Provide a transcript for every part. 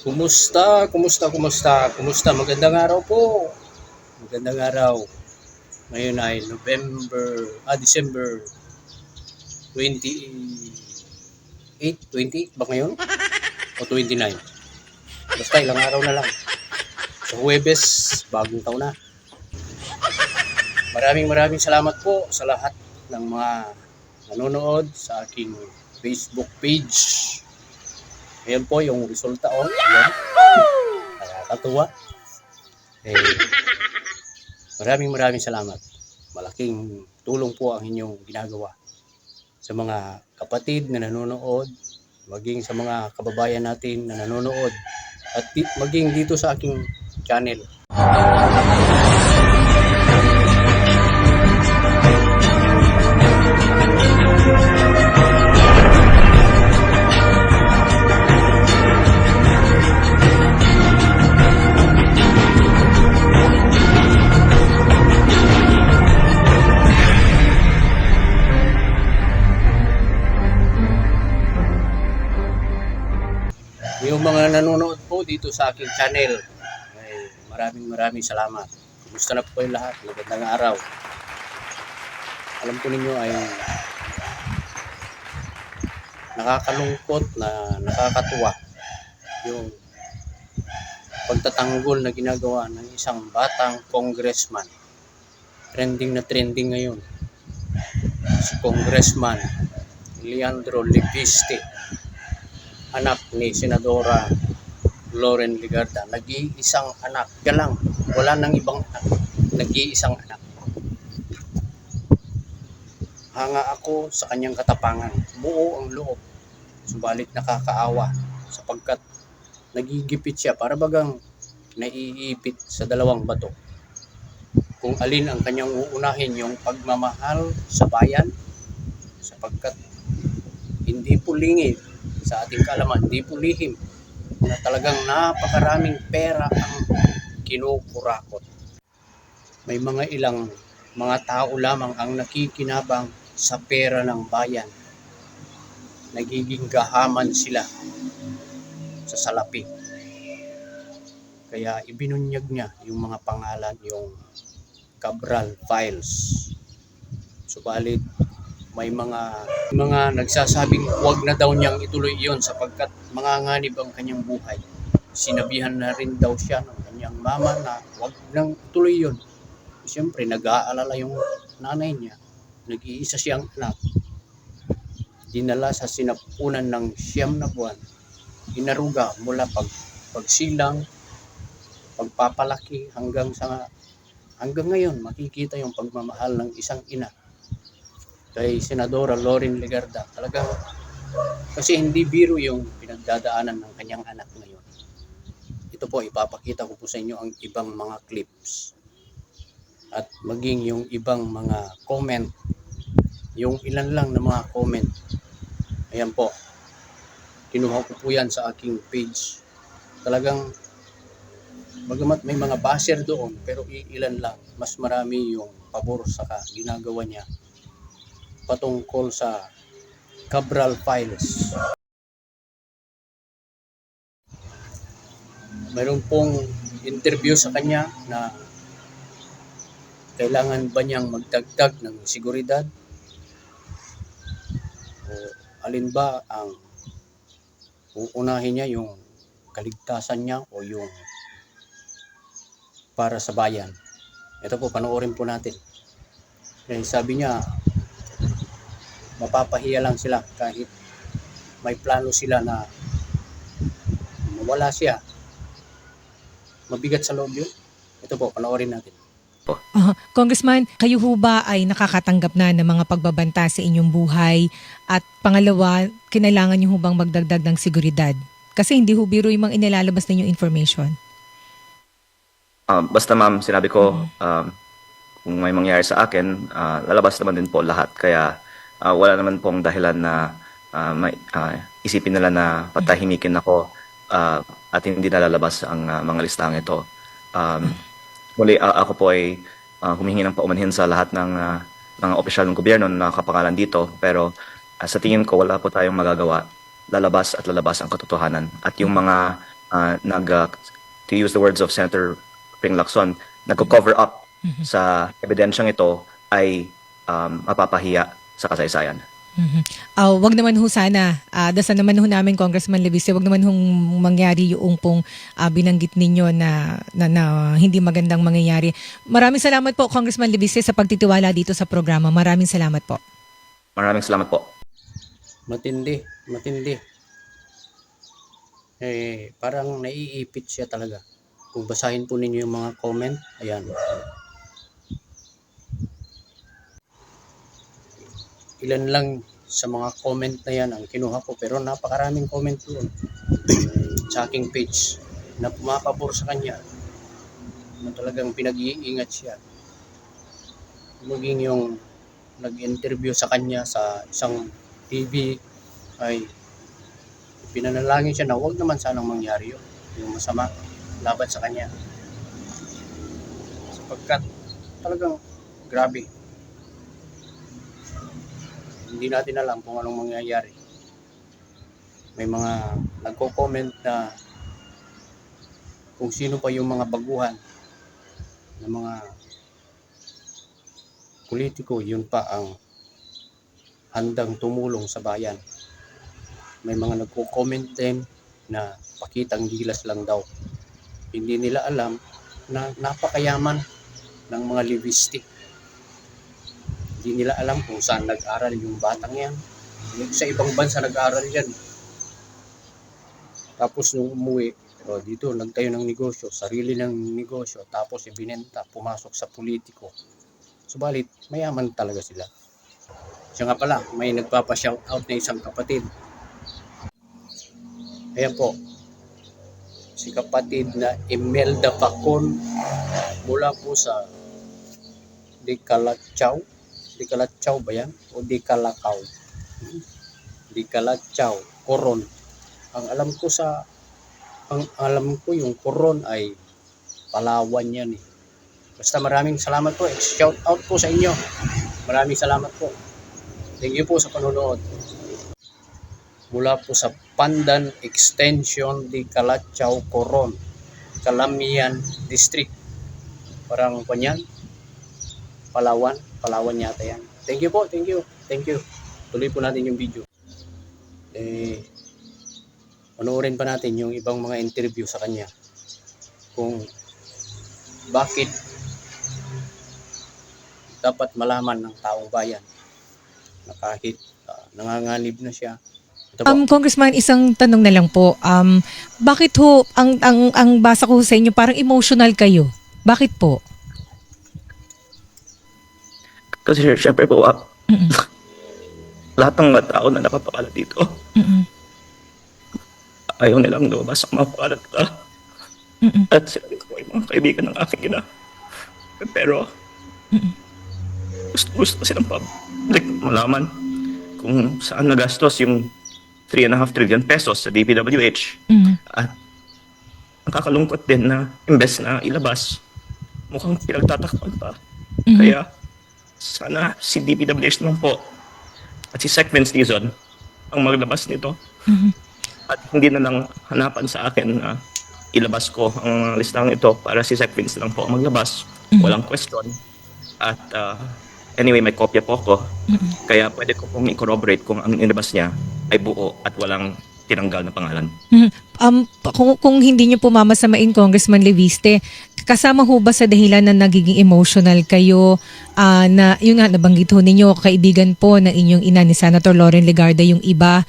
Kumusta? Kumusta? Kumusta? Kumusta? Magandang araw po. Magandang araw. Ngayon ay December 28, 28 ba ngayon? O 29? Basta ilang araw na lang. Sa Huwebes, bagong taon na. Maraming salamat po sa lahat ng mga nanonood sa aking Facebook page. Ayan po yung resulta. Oh, ayan. Nakakatuwa. Eh, maraming salamat. Malaking tulong po ang inyong ginagawa sa mga kapatid na nanonood, maging sa mga kababayan natin na nanonood, at maging dito sa aking channel. Yung mga nanonood po dito sa aking channel, ay maraming salamat. Kumusta na po kayo lahat? Magandang araw. Alam ko ninyo ay nakakalungkot na nakakatuwa yung pagtatanggol na ginagawa ng isang batang congressman. Trending na trending ngayon. Si Congressman Leandro Libiste, anak ni Senadora Loren Legarda. Nag-iisang anak. Yan lang. Wala nang ibang anak. Nag-iisang anak. Hanga ako sa kanyang katapangan. Buo ang loob. Subalit nakakaawa sapagkat nagigipit siya para bagang naiipit sa dalawang bato. Kung alin ang kanyang uunahin, yung pagmamahal sa bayan, sapagkat hindi po lingid sa ating kaalaman, hindi po lihim na talagang napakaraming pera ang kinukurakot. May mga ilang mga tao lamang ang nakikinabang sa pera ng bayan. Nagiging gahaman sila sa salapi. Kaya ibinunyag niya yung mga pangalan, yung Cabral Files. Subalit may mga nagsasabing huwag na daw niyang ituloy iyon sapagkat manganganib ang kanyang buhay. Sinabihan na rin daw siya ng kanyang mama na huwag nang ituloy yun. Siyempre nag-aalala yung nanay niya. Nag-iisa siyang anak. Dinala sa sinapunan ng 9 na buwan. Inaruga mula pagsilang, pagpapalaki hanggang ngayon makikita yung pagmamahal ng isang ina kay Senadora Loren Legarda. Talagang kasi hindi biro yung pinagdadaanan ng kanyang anak ngayon. Ito po, ipapakita ko po sa inyo ang ibang mga clips at maging yung ibang mga comment, yung ilan lang na mga comment. Ayan po, kinuha ko po yan sa aking page. Talagang bagamat may mga basher doon, pero ilan lang, mas marami yung pabor sa ginagawa niya patungkol sa Cabral Files. Mayroon pong interview sa kanya na kailangan ba niyang magdagdag ng seguridad o alin ba ang uunahin niya, yung kaligtasan niya o yung para sa bayan. Ito po, panoorin po natin. Sabi niya, mapapahiya lang sila kahit may plano sila na mawala siya. Mabigat sa loob yun. Ito po, panoorin natin. Congressman, kayo ho ba ay nakakatanggap na ng mga pagbabanta sa inyong buhay? At pangalawa, kinailangan niyo ho bang magdagdag ng seguridad? Kasi hindi ho biro yung mga inilalabas ninyong information. Basta ma'am, sinabi ko, kung may mangyari sa akin, lalabas naman din po lahat. Kaya wala naman pong dahilan na isipin nila na patahimikin ako at hindi nalalabas ang mga listang ito. Muli, ako po ay humihingi ng paumanhin sa lahat ng mga opisyal ng gobyerno na nakapangalan dito. Pero sa tingin ko, wala po tayong magagawa. Lalabas ang katotohanan. At yung mga to use the words of Senator Ping Lacson, nagko-cover up sa ebidensyang ito ay mapapahiya sa kasaysayan. Wag naman ho sana, dasal naman ho namin Congressman Levis, wag naman hong mangyari yung pong binanggit ninyo na hindi magandang mangyayari. Maraming salamat po Congressman Levis sa pagtitiwala dito sa programa. Maraming salamat po. Maraming salamat po. Matindi. Parang naiipit siya talaga. Kung basahin po ninyo yung mga comment, ayan. Ilan lang sa mga comment na yan ang kinuha ko, pero napakaraming comment doon sa aking page na pumapabor sa kanya, na talagang pinag-iingat siya. Maging yung nag-interview sa kanya sa isang TV ay pinanalangin siya na huwag naman sanang mangyari yun, yung masama laban sa kanya, sapagkat talagang grabe. Hindi natin alam kung anong mangyayari. May mga nagko-comment na kung sino pa yung mga baguhan ng mga politiko, yun pa ang handang tumulong sa bayan. May mga nagko-comment din na pakitang gilas lang daw. Hindi nila alam na napakayaman ng mga Levisti. Hindi nila alam kung saan nag-aral yung batang yan. Sa ibang bansa nag-aral yan. Tapos nung umuwi, pero dito nagtayo ng negosyo, sarili ng negosyo, tapos ibinenta, pumasok sa politiko. Subalit, mayaman talaga sila. Siya nga pala, may nagpapa-shoutout na isang kapatid. Ayan po, si kapatid na Imelda Pacon mula po sa Dicalacaw ba yan? O Dicalacao? Dicalacaw, Coron. Ang alam ko yung Coron ay Palawan yan eh. Basta maraming salamat po. Shout out po sa inyo. Maraming salamat po. Thank you po sa panonood. Mula po sa Pandan Extension Dicalacaw, Coron, Calamian District. Parang kanyan. Palawan yata yan. Thank you po, thank you. Tuloy po natin yung video. Panoorin pa natin yung ibang mga interview sa kanya. Kung bakit dapat malaman ng taong bayan na kahit nanganganib na siya. Ito po. Congressman, isang tanong na lang po. Bakit ho, ang basa ko sa inyo, parang emotional kayo? Bakit po? Kasi syempre po, lahat ng mga tao na nakapakalat dito, ayaw nilang lumabas ang mga pakalat ka. At sila din po yung mga kaibigan ng aking ina. Pero, gusto silang public malaman kung saan nagastos yung 3.5 trillion pesos sa DPWH. At nakakalungkot din na imbes na ilabas, mukhang pinagtatakpan pa. Kaya, sana si DPWH naman po at si Sec Vince Dizon ang maglabas nito. At hindi na lang hanapan sa akin na ilabas ko ang listang ito para si Sec Vince lang po ang maglabas. Walang question. At anyway, may kopya po ko. Kaya pwede ko pong i-corroborate kung ang inilabas niya ay buo at walang tinanggal na pangalan. Kung hindi niyo po mamasamain, Congressman Leviste, kasama ho ba sa dahilan na nagiging emotional kayo na yun nga nabanggit ho ninyo, kaibigan po na inyong ina ni Senator Loren Legarda yung iba,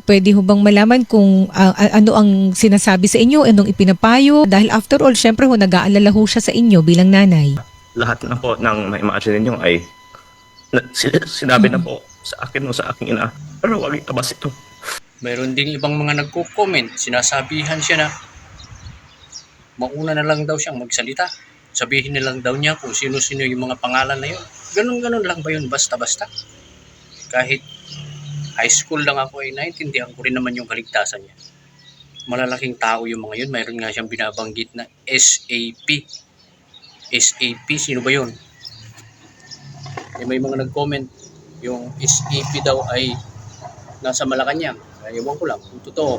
pwede ho bang malaman kung ano ang sinasabi sa inyo, anong ipinapayo? Dahil after all, syempre ho, nag-aalala ho siya sa inyo bilang nanay. Lahat na po ng ma-imagine ninyo ay sinabi na po sa akin o sa aking ina. Pero wag itabas ito. Mayroon ding ibang mga nagko-comment, sinasabihan siya na mauna na lang daw siyang magsalita. Sabihin na lang daw niya kung sino-sino yung mga pangalan na yun. Ganun lang ba yun basta-basta? Kahit high school lang ako ay naintindihan ko rin naman yung kaligtasan niya. Malalaking tao yung mga yun. Mayroon nga siyang binabanggit na SAP. SAP, sino ba yun? May mga nag-comment, yung SAP daw ay nasa Malacanang. Ewan ko lang kung totoo.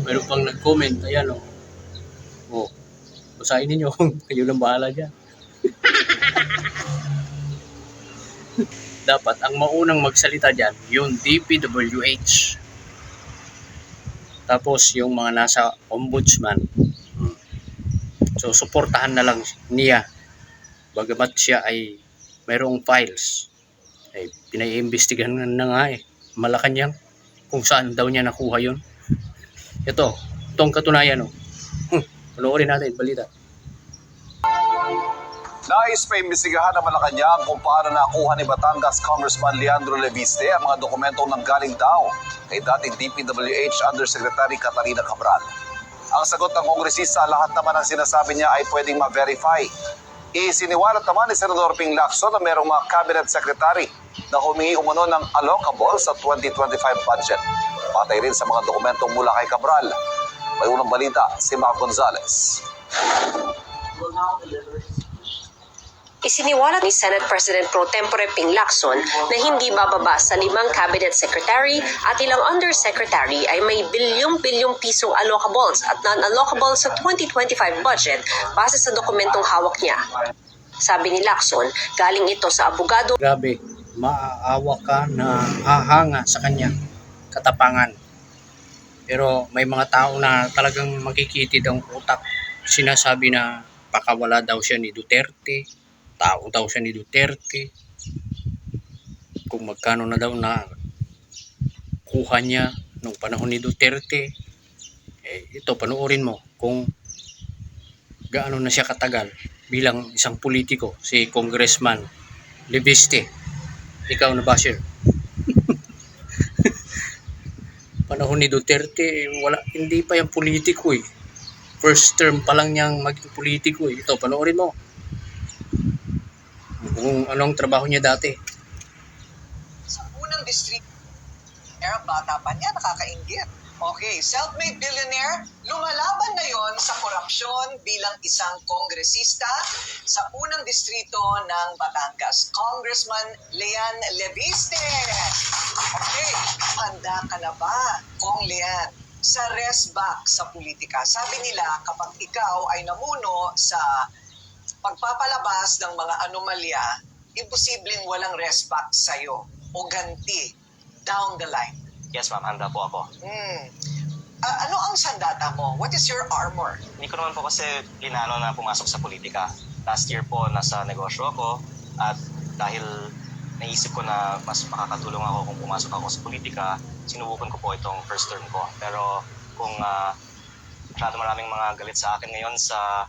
Meron pang nag-comment, ayan o. Oh, basahin ninyo, kayo lang bahala dyan. Dapat ang maunang magsalita dyan, yung DPWH. Tapos yung mga nasa ombudsman. So suportahan na lang niya. Bagamat siya ay mayroong files. Ay pinaiimbestigahan na nga Malacanang kung saan daw niya nakuha yun. Itong katunayan panoorin natin balita. Nais pa imbestigahan ng Malacanang kung paano nakuha ni Batangas Congressman Leandro Leviste ang mga dokumentong nanggaling daw kay dating DPWH Undersecretary Catalina Cabral. Ang sagot ng kongresista, lahat naman ang sinasabi niya ay pwedeng ma-verify. Isiniwalat naman ni Senador Ping Lacson na merong mga cabinet secretary na humingi umano ng allocable sa 2025 budget. Patay rin sa mga dokumentong mula kay Cabral. May unang balita si Mac Gonzalez. Isiniwalat ni Senate President Pro Tempore Ping Lacson na hindi bababa sa 5 cabinet secretary at ilang undersecretary ay may bilyong-bilyong pisong allocables at non-allocables sa 2025 budget base sa dokumentong hawak niya. Sabi ni Lacson, galing ito sa abogado. Grabe, maaawa ka na hahanga sa kanya katapangan. Pero may mga tao na talagang makikitid ang utak. Sinasabi na pakawala daw siya ni Duterte, tao daw siya ni Duterte, kung magkano na daw na kuha niya nung panahon ni Duterte. Ito, panoorin mo kung gaano na siya katagal bilang isang politiko, si Congressman Leviste. Ikaw na basher. Panahon ni Duterte, hindi pa yung politiko First term pa lang niyang maging politiko Ito, panoorin mo kung anong trabaho niya dati. Sa unang district, bata pa niya, nakakainggit. Okay, self-made billionaire, lumalaban ngayon sa korupsyon bilang isang kongresista sa unang distrito ng Batangas, Congressman Lean Leviste. Okay, handa ka na ba, Kong Lean, sa rest back sa politika? Sabi nila, kapag ikaw ay namuno sa pagpapalabas ng mga anomalya, imposibleng walang rest back sa'yo o ganti down the line. Yes, ma'am. Handa po ako. Ano ang sandata mo? What is your armor? Hindi ko naman po kasi linano na pumasok sa politika. Last year po, nasa negosyo ako at dahil naisip ko na mas makakatulong ako kung pumasok ako sa politika, sinubukan ko po itong first term ko. Pero kung maraming mga galit sa akin ngayon sa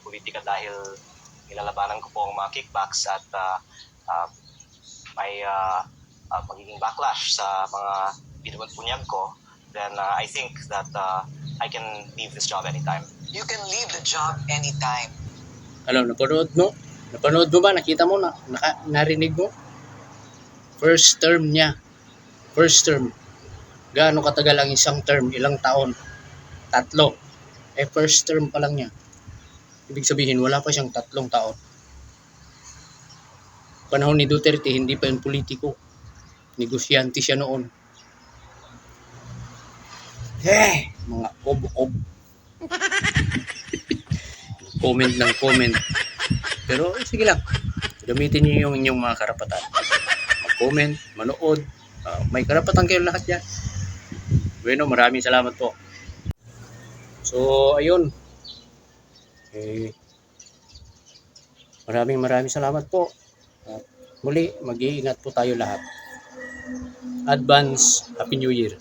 politika dahil nilalabanan ko po ang mga kickbacks at may magiging backlash sa mga binubunyag ko, then I think that I can leave this job anytime. You can leave the job anytime. Napanood mo? Napanood mo ba? Nakita mo? Narinig mo? First term niya. First term. Gaano katagal ang isang term? Ilang taon? 3. First term pa lang niya. Ibig sabihin, wala pa siyang 3 taon. Panahon ni Duterte, hindi pa yung politiko. Negosyante siya noon. Mga ob-ob. Comment ng comment. Pero sige lang. Gamitin niyo yung inyong mga karapatan. Mag-comment, manood. May karapatan kayo lahat yan. Bueno, maraming salamat po. So, ayun. Maraming salamat po. Muli, mag-iingat po tayo lahat. Advance Happy New Year.